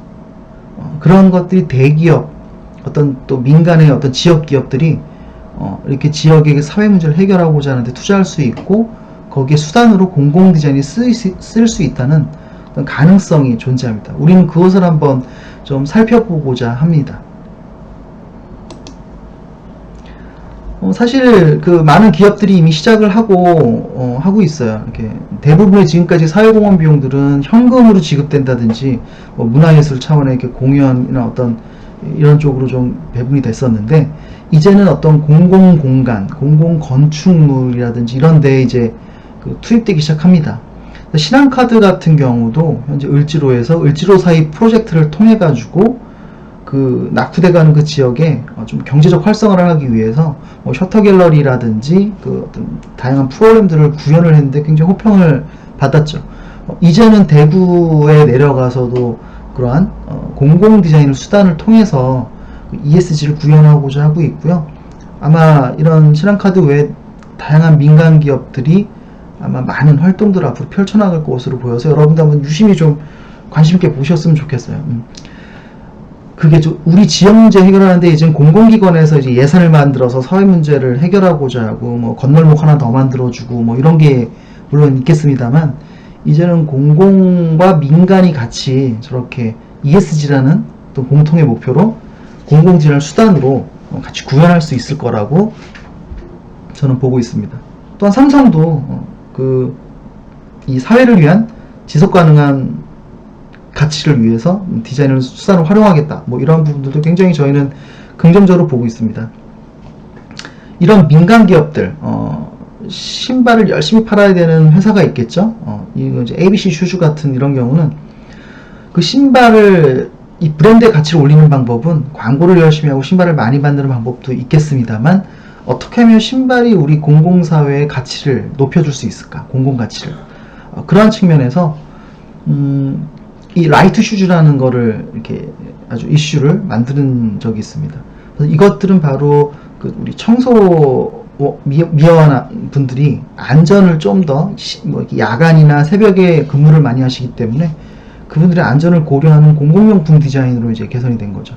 그런 것들이 대기업, 어떤 또 민간의 어떤 지역 기업들이 이렇게 지역의 사회 문제를 해결하고자 하는데 투자할 수 있고, 거기에 수단으로 공공 디자인이 쓸 수 있다는 어떤 가능성이 존재합니다. 우리는 그것을 한번 좀 살펴보고자 합니다. 사실 그 많은 기업들이 이미 시작을 하고 있어요. 이렇게 대부분의 지금까지 사회공헌 비용들은 현금으로 지급된다든지 뭐 문화예술 차원의 이렇게 공연이나 어떤 이런 쪽으로 좀 배분이 됐었는데, 이제는 어떤 공공공간, 공공건축물이라든지 이런 데에 이제 투입되기 시작합니다. 신한카드 같은 경우도 현재 을지로에서 을지로사이 프로젝트를 통해 가지고 그 낙후돼가는 그 지역에 좀 경제적 활성화를 하기 위해서 뭐 셔터갤러리라든지 그 어떤 다양한 프로그램들을 구현을 했는데 굉장히 호평을 받았죠. 이제는 대구에 내려가서도 그러한 공공 디자인을 수단을 통해서 ESG를 구현하고자 하고 있고요. 아마 이런 신한카드 외에 다양한 민간 기업들이 아마 많은 활동들을 앞으로 펼쳐나갈 것으로 보여서 여러분들 한번 유심히 좀 관심 있게 보셨으면 좋겠어요. 그게 우리 지역 문제 해결하는데 이제 공공기관에서 이제 예산을 만들어서 사회 문제를 해결하고자 하고 뭐 건널목 하나 더 만들어주고 뭐 이런 게 물론 있겠습니다만, 이제는 공공과 민간이 같이 저렇게 ESG라는 또 공통의 목표로 공공지능을 수단으로 같이 구현할 수 있을 거라고 저는 보고 있습니다. 또한 삼성도 이 사회를 위한 지속 가능한 가치를 위해서 디자인을 수단을 활용하겠다. 뭐 이런 부분들도 굉장히 저희는 긍정적으로 보고 있습니다. 이런 민간 기업들, 신발을 열심히 팔아야 되는 회사가 있겠죠. 이거 이제 ABC 슈즈 같은 이런 경우는 그 신발을 이 브랜드의 가치를 올리는 방법은 광고를 열심히 하고 신발을 많이 만드는 방법도 있겠습니다만, 어떻게 하면 신발이 우리 공공사회의 가치를 높여줄 수 있을까? 공공가치를. 그러한 측면에서 이 라이트 슈즈라는 거를 이렇게 아주 이슈를 만드는 적이 있습니다. 그래서 이것들은 바로 우리 청소 미화원 분들이 안전을 좀 더 야간이나 새벽에 근무를 많이 하시기 때문에 그분들의 안전을 고려하는 공공용품 디자인으로 이제 개선이 된 거죠.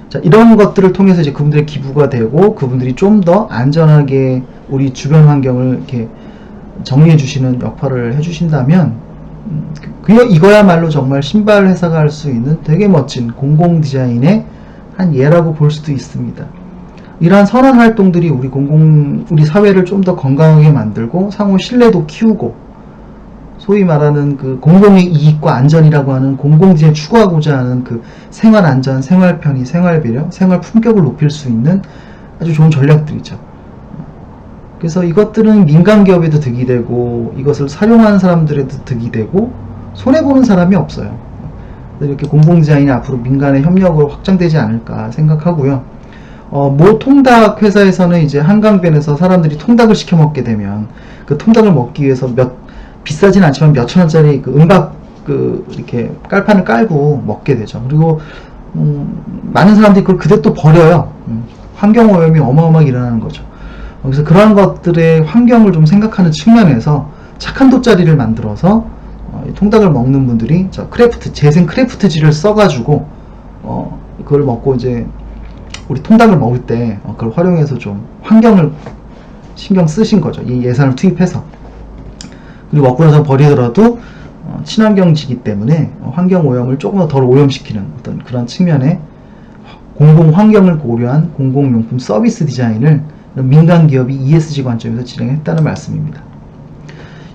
자, 이런 것들을 통해서 이제 그분들의 기부가 되고 그분들이 좀 더 안전하게 우리 주변 환경을 이렇게 정리해 주시는 역할을 해 주신다면, 이거야말로 정말 신발 회사가 할 수 있는 되게 멋진 공공 디자인의 한 예라고 볼 수도 있습니다. 이러한 선한 활동들이 우리 사회를 좀 더 건강하게 만들고 상호 신뢰도 키우고, 소위 말하는 그 공공의 이익과 안전이라고 하는 공공지에 추구하고자 하는 그 생활 안전, 생활 편의, 생활 배려, 생활 품격을 높일 수 있는 아주 좋은 전략들이죠. 그래서 이것들은 민간 기업에도 득이 되고 이것을 사용하는 사람들에도 득이 되고 손해보는 사람이 없어요. 이렇게 공공 디자인이 앞으로 민간의 협력으로 확장되지 않을까 생각하고요. 모 통닭 회사에서는 이제 한강변에서 사람들이 통닭을 시켜 먹게 되면 그 통닭을 먹기 위해서 비싸진 않지만 몇천 원짜리 그 은박 이렇게 깔판을 깔고 먹게 되죠. 그리고 많은 사람들이 그걸 그대로 또 버려요. 환경 오염이 어마어마하게 일어나는 거죠. 그래서 그러한 것들의 환경을 좀 생각하는 측면에서 착한 돗자리를 만들어서 통닭을 먹는 분들이 재생 크래프트지를 써가지고 그걸 먹고 이제 우리 통닭을 먹을 때 그걸 활용해서 좀 환경을 신경 쓰신 거죠. 이 예산을 투입해서. 그리고 먹고 나서 버리더라도 친환경지기 때문에 환경 오염을 조금 더 덜 오염시키는 어떤 그런 측면의 공공 환경을 고려한 공공용품 서비스 디자인을 민간 기업이 ESG 관점에서 진행했다는 말씀입니다.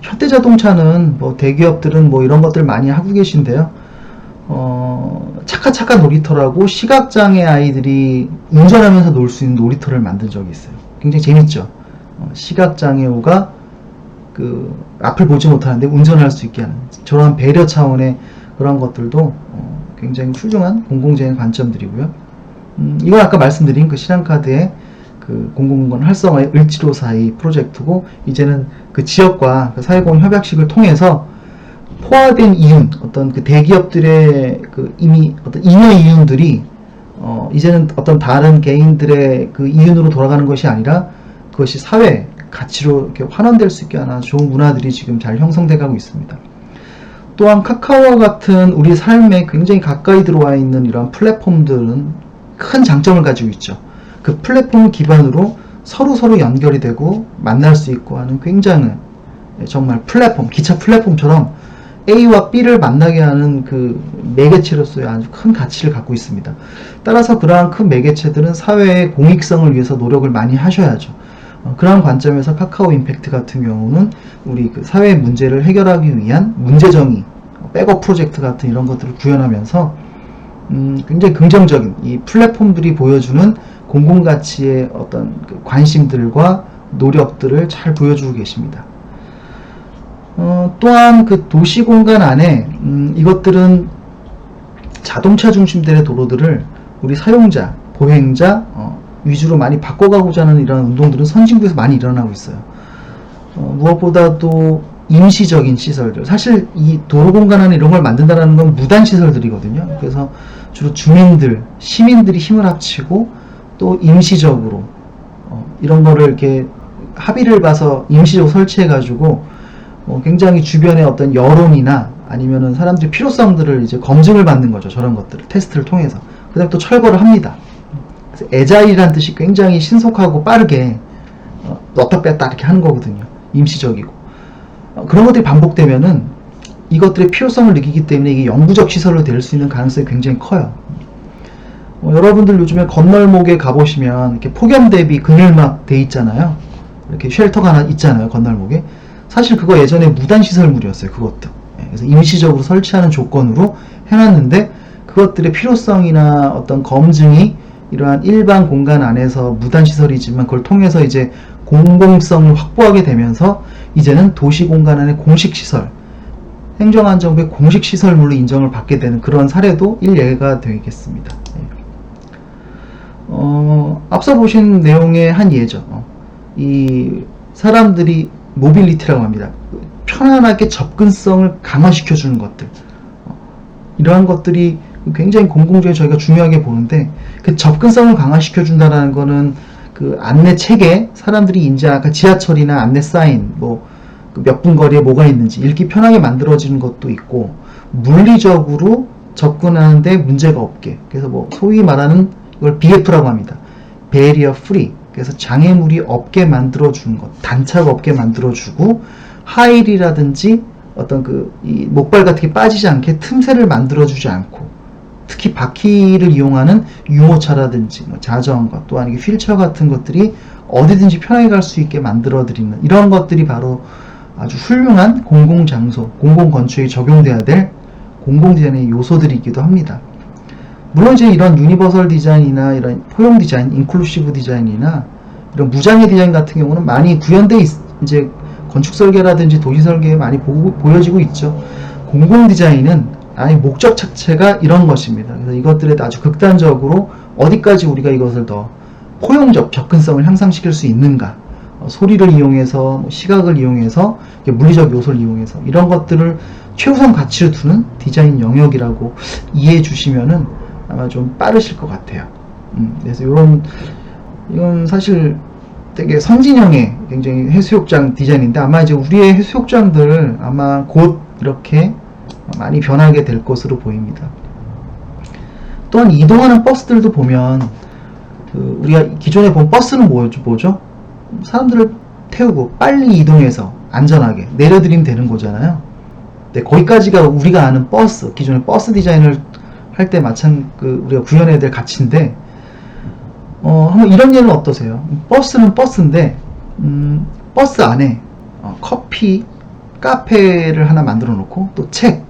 현대자동차는 대기업들은 이런 것들 많이 하고 계신데요. 차카차카 놀이터라고 시각장애 아이들이 운전하면서 놀 수 있는 놀이터를 만든 적이 있어요. 굉장히 재밌죠. 시각장애우가 앞을 보지 못하는데 운전할 수 있게 하는 저런 배려 차원의 그런 것들도 굉장히 훌륭한 공공재행 관점들이고요. 이건 아까 말씀드린 그 신한카드의 공공공간 활성화의 을지로사의 프로젝트고, 이제는 그 지역과 그 사회공헌 협약식을 통해서 포화된 이윤, 어떤 그 대기업들의 이미 어떤 잉여 이윤들이 이제는 어떤 다른 개인들의 그 이윤으로 돌아가는 것이 아니라 그것이 사회 가치로 이렇게 환원될 수 있게 하는 좋은 문화들이 지금 잘 형성돼 가고 있습니다. 또한 카카오와 같은 우리 삶에 굉장히 가까이 들어와 있는 이러한 플랫폼들은 큰 장점을 가지고 있죠. 그 플랫폼 기반으로 서로 연결이 되고 만날 수 있고 하는 굉장히 정말 플랫폼, 기차 플랫폼처럼 A와 B를 만나게 하는 그 매개체로서의 아주 큰 가치를 갖고 있습니다. 따라서 그러한 큰 매개체들은 사회의 공익성을 위해서 노력을 많이 하셔야죠. 그러한 관점에서 카카오 임팩트 같은 경우는 우리 그 사회 문제를 해결하기 위한 문제정의, 백업 프로젝트 같은 이런 것들을 구현하면서 굉장히 긍정적인 이 플랫폼들이 보여주는 공공가치의 어떤 관심들과 노력들을 잘 보여주고 계십니다. 또한 그 도시공간 안에 이것들은 자동차 중심들의 도로들을 우리 사용자, 보행자 위주로 많이 바꿔가고자 하는 이런 운동들은 선진국에서 많이 일어나고 있어요. 무엇보다도 임시적인 시설들, 사실 이 도로 공간 안에 이런 걸 만든다는 건 무단 시설들이거든요. 그래서 주로 주민들, 시민들이 힘을 합치고 또 임시적으로 이런 거를 이렇게 합의를 봐서 임시적으로 설치해가지고 굉장히 주변의 어떤 여론이나 아니면은 사람들의 필요성들을 이제 검증을 받는 거죠. 저런 것들을 테스트를 통해서. 그 다음에 또 철거를 합니다. 그래서 애자일이라는 뜻이 굉장히 신속하고 빠르게 넣었다 뺐다 이렇게 하는 거거든요. 임시적이고. 그런 것들이 반복되면은 이것들의 필요성을 느끼기 때문에 이게 영구적 시설로 될 수 있는 가능성이 굉장히 커요. 여러분들 요즘에 건널목에 가보시면 이렇게 폭염 대비 그늘막 돼 있잖아요. 이렇게 쉘터가 하나 있잖아요, 건널목에. 사실 그거 예전에 무단시설물이었어요, 그것도. 그래서 임시적으로 설치하는 조건으로 해놨는데, 그것들의 필요성이나 어떤 검증이 이러한 일반 공간 안에서 무단시설이지만 그걸 통해서 이제 공공성을 확보하게 되면서 이제는 도시 공간 안의 공식시설, 행정안전부의 공식시설물로 인정을 받게 되는 그런 사례도 일례가 되겠습니다. 앞서 보신 내용의 한 예죠. 이 사람들이 모빌리티라고 합니다. 편안하게 접근성을 강화시켜주는 것들. 이러한 것들이 굉장히 공공주에 저희가 중요하게 보는데, 그 접근성을 강화시켜준다는 거는 그 안내 체계, 사람들이 이제 아까 지하철이나 안내 사인, 몇 분 거리에 뭐가 있는지 읽기 편하게 만들어지는 것도 있고, 물리적으로 접근하는데 문제가 없게. 그래서 소위 말하는 이걸 BF라고 합니다. Barrier Free. 그래서 장애물이 없게 만들어주는 것, 단차가 없게 만들어주고, 하일이라든지 어떤 이 목발 같은 게 빠지지 않게 틈새를 만들어주지 않고, 특히 바퀴를 이용하는 유모차라든지 자전거, 또한 휠체어 같은 것들이 어디든지 편하게 갈 수 있게 만들어드리는 이런 것들이 바로 아주 훌륭한 공공장소, 공공건축에 적용돼야 될 공공디자인의 요소들이기도 합니다. 물론 이제 이런 유니버설 디자인이나 이런 포용 디자인, 인클루시브 디자인이나 이런 무장애 디자인 같은 경우는 많이 구현돼 이제 건축 설계라든지 도시 설계에 많이 보여지고 있죠. 공공 디자인은 아예 목적 자체가 이런 것입니다. 그래서 이것들에 아주 극단적으로 어디까지 우리가 이것을 더 포용적 접근성을 향상시킬 수 있는가, 소리를 이용해서, 시각을 이용해서, 물리적 요소를 이용해서 이런 것들을 최우선 가치로 두는 디자인 영역이라고 이해해 주시면은 아마 좀 빠르실 것 같아요. 그래서 이건 사실 되게 선진형의 굉장히 해수욕장 디자인인데, 아마 이제 우리의 해수욕장들 아마 곧 이렇게 많이 변하게 될 것으로 보입니다. 또한 이동하는 버스들도 보면 우리가 기존에 본 버스는 뭐죠? 사람들을 태우고 빨리 이동해서 안전하게 내려드리면 되는 거잖아요. 네, 거기까지가 우리가 아는 버스, 기존의 버스 디자인을 할 때 우리가 구현해야 될 가치인데, 한번 이런 예는 어떠세요? 버스는 버스인데, 버스 안에 커피, 카페를 하나 만들어 놓고, 또 책,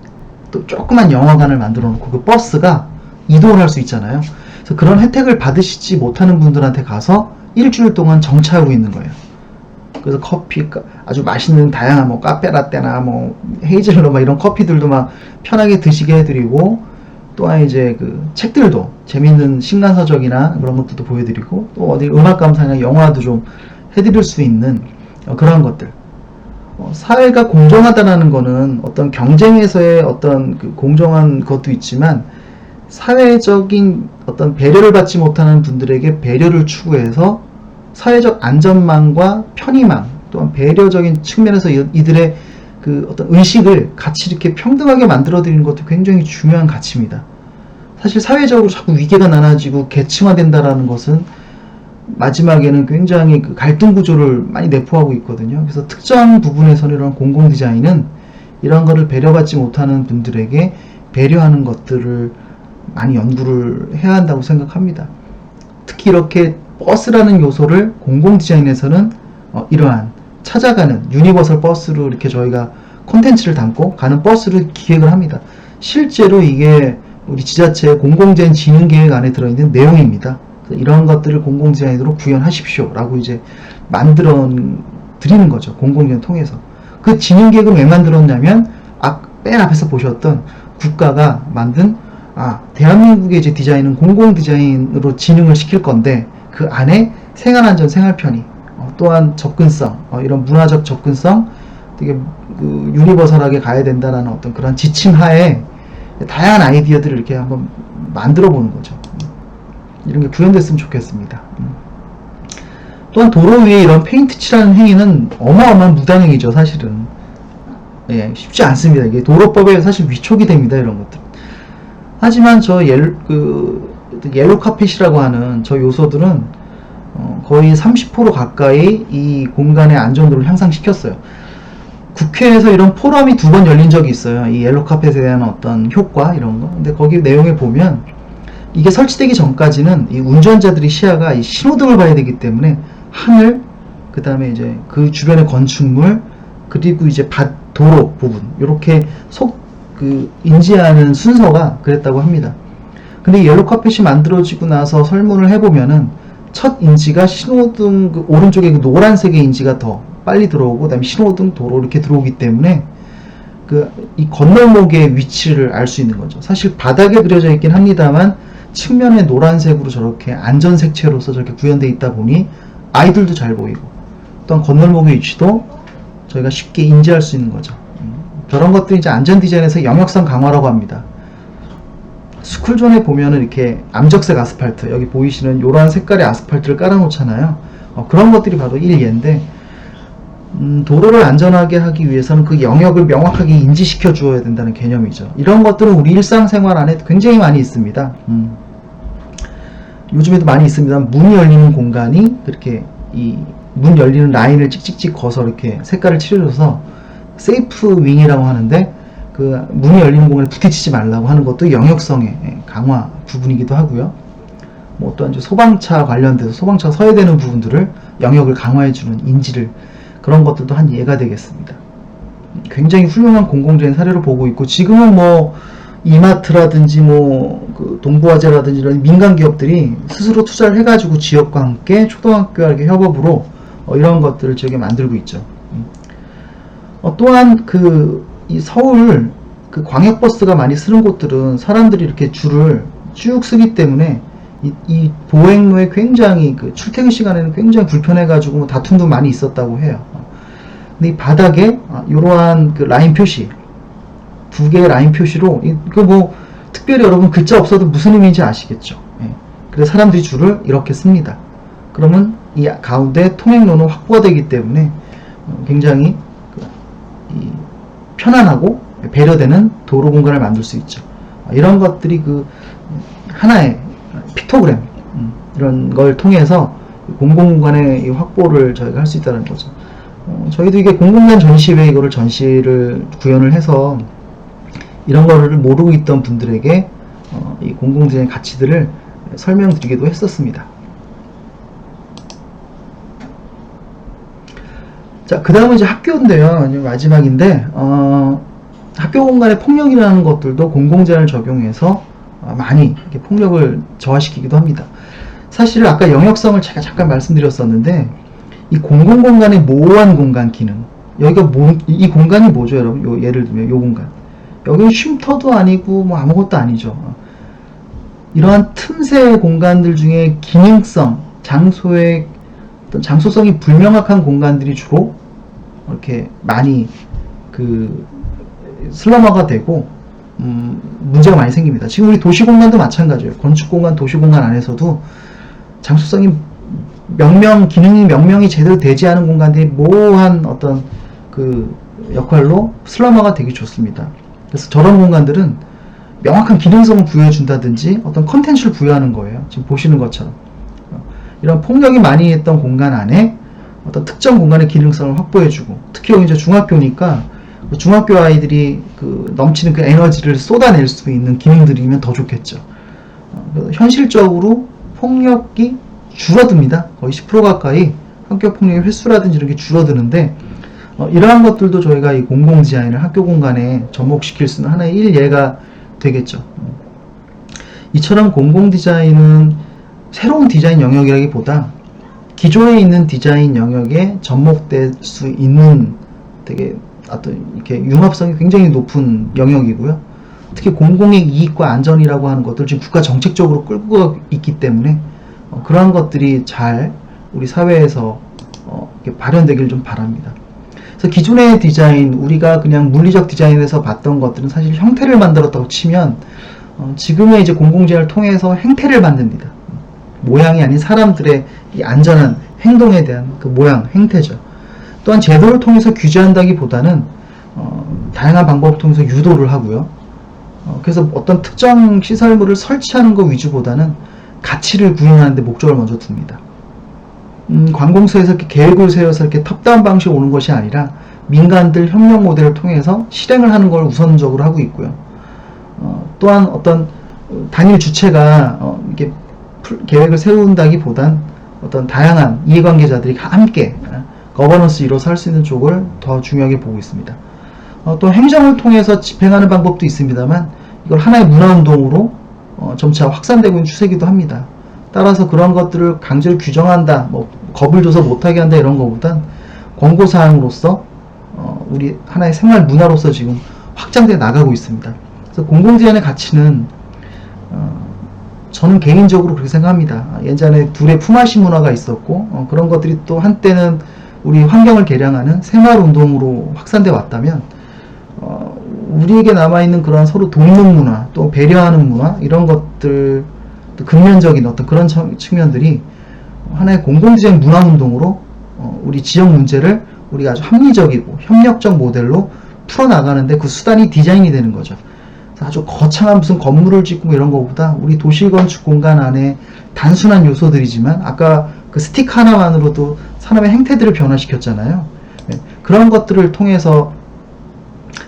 또 조그만 영화관을 만들어 놓고, 그 버스가 이동을 할 수 있잖아요. 그래서 그런 혜택을 받으시지 못하는 분들한테 가서 일주일 동안 정차하고 있는 거예요. 그래서 커피, 아주 맛있는 다양한 카페라떼나 헤이즐넛 이런 커피들도 막 편하게 드시게 해드리고, 또한 이제 책들도 재미있는 신간서적이나 그런 것들도 보여드리고, 또 어디 음악 감상이나 영화도 좀 해드릴 수 있는 그런 것들. 사회가 공정하다라는 거는 어떤 경쟁에서의 어떤 공정한 것도 있지만, 사회적인 어떤 배려를 받지 못하는 분들에게 배려를 추구해서 사회적 안전망과 편의망, 또한 배려적인 측면에서 이들의 어떤 의식을 같이 이렇게 평등하게 만들어드리는 것도 굉장히 중요한 가치입니다. 사실 사회적으로 자꾸 위계가 나눠지고 계층화된다라는 것은 마지막에는 굉장히 갈등 구조를 많이 내포하고 있거든요. 그래서 특정 부분에서는 이런 공공 디자인은 이런 거를 배려받지 못하는 분들에게 배려하는 것들을 많이 연구를 해야 한다고 생각합니다. 특히 이렇게 버스라는 요소를 공공 디자인에서는 이러한 찾아가는 유니버설 버스로 이렇게 저희가 콘텐츠를 담고 가는 버스를 기획을 합니다. 실제로 이게 우리 지자체 공공디자인 진흥계획 안에 들어있는 내용입니다. 이런 것들을 공공디자인으로 구현하십시오 라고 이제 만들어 드리는 거죠. 공공디자인 통해서. 그 진흥계획을 왜 만들었냐면 맨 앞에서 보셨던 국가가 만든 대한민국의 이제 디자인은 공공디자인으로 진흥을 시킬 건데, 그 안에 생활안전, 생활편의, 또한 접근성, 이런 문화적 접근성, 되게 유니버설하게 가야 된다라는 어떤 그런 지침 하에 다양한 아이디어들을 이렇게 한번 만들어 보는 거죠. 이런 게 구현됐으면 좋겠습니다. 또한 도로 위에 이런 페인트 칠하는 행위는 어마어마한 무단행위죠, 사실은. 예, 쉽지 않습니다. 이게 도로법에 사실 위촉이 됩니다, 이런 것들. 하지만 옐로 카펫이라고 하는 저 요소들은 거의 30% 가까이 이 공간의 안전도를 향상시켰어요. 국회에서 이런 포럼이 2번 열린 적이 있어요. 이 옐로 카펫에 대한 어떤 효과 이런 거. 근데 거기 내용에 보면 이게 설치되기 전까지는 이 운전자들의 시야가 이 신호등을 봐야 되기 때문에 하늘, 그 다음에 이제 그 주변의 건축물, 그리고 이제 도로 부분, 이렇게 인지하는 순서가 그랬다고 합니다. 근데 옐로우 카펫이 만들어지고 나서 설문을 해보면은 첫 인지가 신호등 그 오른쪽에 그 노란색의 인지가 더 빨리 들어오고, 그 다음에 신호등, 도로 이렇게 들어오기 때문에 이 건널목의 위치를 알 수 있는 거죠. 사실 바닥에 그려져 있긴 합니다만 측면에 노란색으로 저렇게 안전색채로서 저렇게 구현되어 있다 보니 아이들도 잘 보이고, 또한 건널목의 위치도 저희가 쉽게 인지할 수 있는 거죠. 그런 것들이 이제 안전 디자인에서 영역성 강화라고 합니다. 스쿨존에 보면은 이렇게 암적색 아스팔트, 여기 보이시는 이러한 색깔의 아스팔트를 깔아 놓잖아요. 그런 것들이 바로 일예인데, 도로를 안전하게 하기 위해서는 그 영역을 명확하게 인지시켜 주어야 된다는 개념이죠. 이런 것들은 우리 일상생활 안에 굉장히 많이 있습니다. 요즘에도 많이 있습니다. 문이 열리는 공간이 그렇게 이 문 열리는 라인을 찍찍찍 거서 이렇게 색깔을 칠해줘서 세이프 윙이라고 하는데, 그 문이 열리는 공간에 부딪히지 말라고 하는 것도 영역성의 강화 부분이기도 하고요. 뭐 또한 이제 소방차 관련돼서 소방차가 서야 되는 부분들을 영역을 강화해주는 인지를, 그런 것들도 한 예가 되겠습니다. 굉장히 훌륭한 공공재인 사례로 보고 있고, 지금은 뭐 이마트라든지 그 동부화재라든지 이런 민간 기업들이 스스로 투자를 해가지고 지역과 함께 초등학교와 이렇게 협업으로 이런 것들을 지역에 만들고 있죠. 또한 이 서울 광역버스가 많이 쓰는 곳들은 사람들이 이렇게 줄을 쭉 쓰기 때문에 이 보행로에 굉장히 출퇴근 시간에는 굉장히 불편해가지고 뭐 다툼도 많이 있었다고 해요. 근데 이 바닥에 이러한 라인 표시, 두 개의 라인 표시로 뭐 특별히 여러분 글자 없어도 무슨 의미인지 아시겠죠? 그래서 사람들이 줄을 이렇게 씁니다. 그러면 이 가운데 통행로는 확보가 되기 때문에 굉장히 편안하고 배려되는 도로 공간을 만들 수 있죠. 이런 것들이 하나의 픽토그램, 이런 걸 통해서 공공공간의 확보를 저희가 할 수 있다는 거죠. 저희도 이게 공공간 전시회 이거를 전시를 구현을 해서 이런 거를 모르고 있던 분들에게 이 공공재의 가치들을 설명드리기도 했었습니다. 자, 그 다음은 이제 학교인데요. 마지막인데, 학교 공간의 폭력이라는 것들도 공공재를 적용해서 많이 이렇게 폭력을 저하시키기도 합니다. 사실 아까 영역성을 제가 잠깐 말씀드렸었는데, 이 공공공간의 모호한 공간 기능, 여기가 이 공간이 뭐죠, 여러분? 예를 들면 이 공간, 여기는 쉼터도 아니고 뭐 아무것도 아니죠. 이러한 틈새 공간들 중에 기능성, 장소의 어떤 장소성이 불명확한 공간들이 주로 이렇게 많이 슬럼화가 되고 문제가 많이 생깁니다. 지금 우리 도시공간도 마찬가지예요. 건축공간, 도시공간 안에서도 장소성이 기능이 명명이 제대로 되지 않은 공간들이 모호한 어떤 역할로 슬럼화가 되기 좋습니다. 그래서 저런 공간들은 명확한 기능성을 부여해준다든지 어떤 컨텐츠를 부여하는 거예요. 지금 보시는 것처럼. 이런 폭력이 많이 했던 공간 안에 어떤 특정 공간의 기능성을 확보해주고, 특히 여기 이제 중학교니까 중학교 아이들이 넘치는 에너지를 쏟아낼 수 있는 기능들이면 더 좋겠죠. 현실적으로 폭력이 줄어듭니다. 거의 10% 가까이 학교 폭력의 횟수라든지 이렇게 줄어드는데, 이러한 것들도 저희가 이 공공 디자인을 학교 공간에 접목시킬 수 있는 하나의 일예가 되겠죠. 이처럼 공공 디자인은 새로운 디자인 영역이라기보다 기존에 있는 디자인 영역에 접목될 수 있는 되게 어떤 이렇게 융합성이 굉장히 높은 영역이고요. 특히 공공의 이익과 안전이라고 하는 것들 지금 국가 정책적으로 끌고 가고 있기 때문에 그러한 것들이 잘 우리 사회에서 이렇게 발현되길 좀 바랍니다. 그래서 기존의 디자인, 우리가 그냥 물리적 디자인에서 봤던 것들은 사실 형태를 만들었다고 치면 지금의 이제 공공재를 통해서 행태를 만듭니다. 모양이 아닌 사람들의 이 안전한 행동에 대한 모양, 행태죠. 또한 제도를 통해서 규제한다기보다는 다양한 방법을 통해서 유도를 하고요. 그래서 어떤 특정 시설물을 설치하는 것 위주보다는 가치를 구현하는 데 목적을 먼저 둡니다. 관공서에서 이렇게 계획을 세워서 이렇게 탑다운 방식으로 오는 것이 아니라 민간들 협력 모델을 통해서 실행을 하는 걸 우선적으로 하고 있고요. 또한 어떤 단일 주체가 이렇게 계획을 세운다기보단 어떤 다양한 이해관계자들이 함께 거버넌스 이뤄서 할 수 있는 쪽을 더 중요하게 보고 있습니다. 또 행정을 통해서 집행하는 방법도 있습니다만 이걸 하나의 문화운동으로 점차 확산되고 있는 추세이기도 합니다. 따라서 그런 것들을 강제로 규정한다, 뭐 겁을 줘서 못하게 한다 이런 것보단 권고사항으로서 우리 하나의 생활 문화로서 지금 확장돼 나가고 있습니다. 그래서 공공재산의 가치는 저는 개인적으로 그렇게 생각합니다. 예전에 둘의 품앗이 문화가 있었고 그런 것들이 또 한때는 우리 환경을 개량하는 생활운동으로 확산돼 왔다면 우리에게 남아있는 그런 서로 돕는 문화, 또 배려하는 문화 이런 것들, 또 근면적인 어떤 그런 측면들이 하나의 공공재생 문화운동으로 우리 지역 문제를 우리가 아주 합리적이고 협력적 모델로 풀어나가는데 그 수단이 디자인이 되는 거죠. 아주 거창한 무슨 건물을 짓고 이런 것보다 우리 도시건축 공간 안에 단순한 요소들이지만 아까 그 스틱 하나만으로도 사람의 행태들을 변화시켰잖아요. 네, 그런 것들을 통해서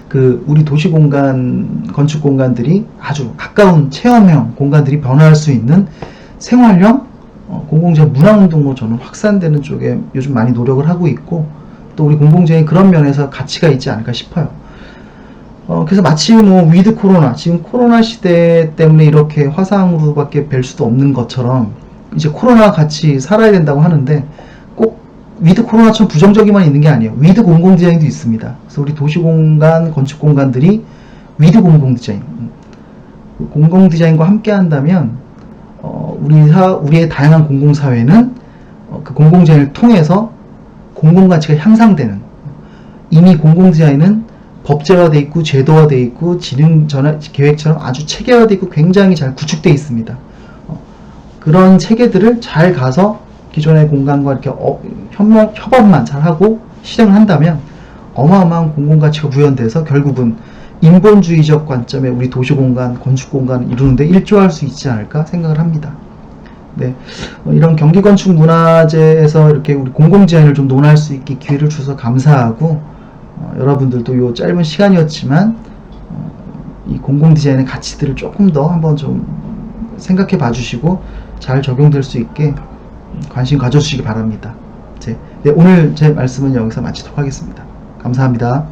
그 우리 도시 공간, 건축 공간들이 아주 가까운 체험형 공간들이 변화할 수 있는 생활형 공공재생 문화운동으로 저는 확산되는 쪽에 요즘 많이 노력을 하고 있고 또 우리 공공재생이 그런 면에서 가치가 있지 않을까 싶어요. 그래서 마치 뭐 위드 코로나, 지금 코로나 시대 때문에 이렇게 화상으로밖에 뵐 수도 없는 것처럼 이제 코로나와 같이 살아야 된다고 하는데 꼭 위드 코로나처럼 부정적이만 있는 게 아니에요. 위드 공공디자인도 있습니다. 그래서 우리 도시공간, 건축공간들이 위드 공공디자인, 공공디자인과 함께 한다면 우리의 다양한 공공사회는 그 공공디자인을 통해서 공공가치가 향상되는, 이미 공공디자인은 법제화되어 있고 제도화되어 있고 진흥 전환 계획처럼 아주 체계화되어 있고 굉장히 잘 구축되어 있습니다. 그런 체계들을 잘 가서 기존의 공간과 이렇게 협업만 잘 하고 실행을 한다면 어마어마한 공공가치가 구현돼서 결국은 인본주의적 관점의 우리 도시공간, 건축공간을 이루는데 일조할 수 있지 않을까 생각을 합니다. 네, 이런 경기건축 문화제에서 이렇게 우리 공공디자인을 좀 논할 수 있게 기회를 주셔서 감사하고 여러분들도 이 짧은 시간이었지만 이 공공디자인의 가치들을 조금 더 한번 좀 생각해 봐주시고 잘 적용될 수 있게 관심 가져주시기 바랍니다. 네, 오늘 제 말씀은 여기서 마치도록 하겠습니다. 감사합니다.